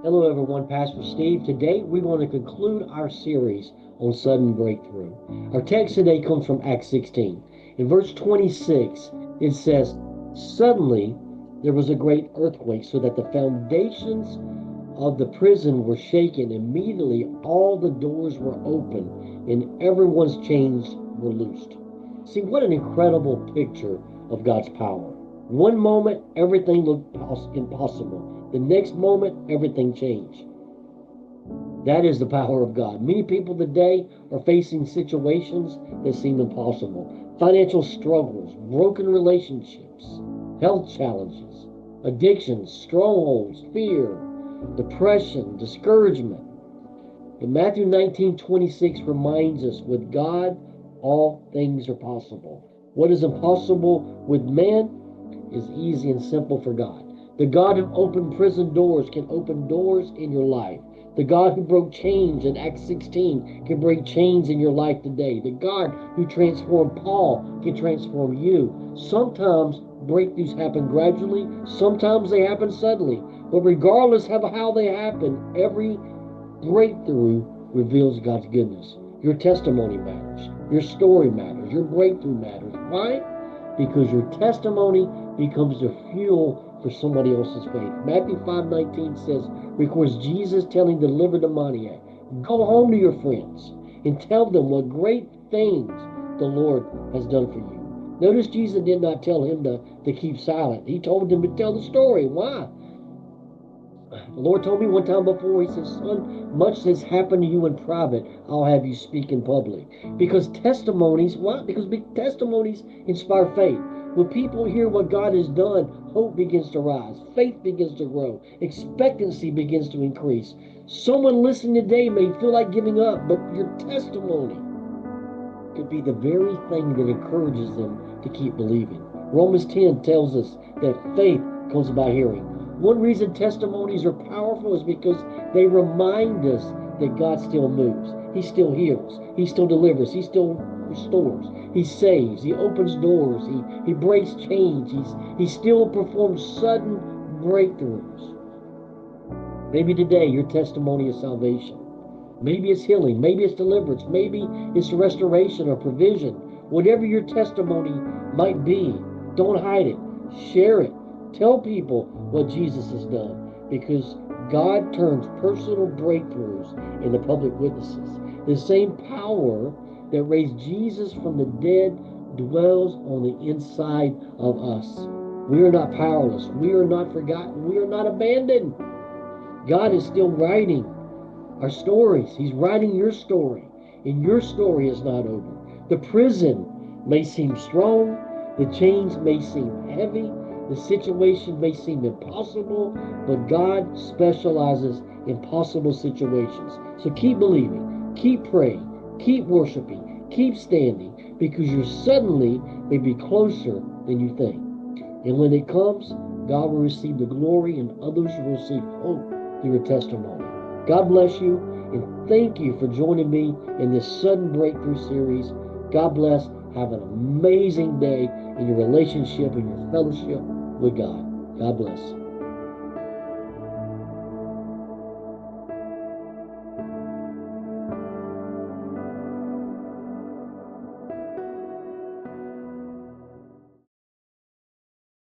Hello, everyone. Pastor Steve. Today, we want to conclude our series on sudden breakthrough. Our text today comes from Acts 16. In verse 26, it says, "Suddenly there was a great earthquake, so that the foundations of the prison were shaken. Immediately, all the doors were open, and everyone's chains were loosed." See, what an incredible picture of God's power. One moment, everything looked impossible. The next moment, everything changed. That is the power of God. Many people today are facing situations that seem impossible. Financial struggles, broken relationships, health challenges, addictions, strongholds, fear, depression, discouragement. But Matthew 19:26 reminds us, with God, all things are possible. What is impossible with man is easy and simple for God. The God who opened prison doors can open doors in your life. The God who broke chains in Acts 16 can break chains in your life today. The God who transformed Paul can transform you. Sometimes breakthroughs happen gradually, sometimes they happen suddenly. But regardless of how they happen, every breakthrough reveals God's goodness. Your testimony matters. Your story matters. Your breakthrough matters. Why? Because your testimony becomes the fuel for somebody else's faith. Matthew 5:19 records Jesus telling the liver demoniac, "Go home to your friends and tell them what great things the Lord has done for you." Notice Jesus did not tell him to keep silent. He told him to tell the story. Why? The Lord told me one time before, He says, "Son, much has happened to you in private, I'll have you speak in public." Because testimonies, why? Because testimonies inspire faith. When people hear what God has done, hope begins to rise, faith begins to grow, expectancy begins to increase. Someone listening today may feel like giving up, but your testimony could be the very thing that encourages them to keep believing. Romans 10 tells us that faith comes by hearing. One reason testimonies are powerful is because they remind us that God still moves. He still heals. He still delivers. He still restores. He saves. He opens doors. He breaks chains. He still performs sudden breakthroughs. Maybe today your testimony is salvation. Maybe it's healing. Maybe it's deliverance. Maybe it's restoration or provision. Whatever your testimony might be, don't hide it. Share it. Tell people what Jesus has done, because God turns personal breakthroughs into public witnesses. The same power that raised Jesus from the dead dwells on the inside of us. We are not powerless. We are not forgotten. We are not abandoned. God is still writing our stories. He's writing your story, and your story is not over. The prison may seem strong, the chains may seem heavy, the situation may seem impossible, but God specializes in possible situations. So keep believing, keep praying, keep worshiping, keep standing, because your suddenly may be closer than you think. And when it comes, God will receive the glory, and others will receive hope through your testimony. God bless you, and thank you for joining me in this sudden breakthrough series. God bless. Have an amazing day in your relationship and your fellowship with God. God bless.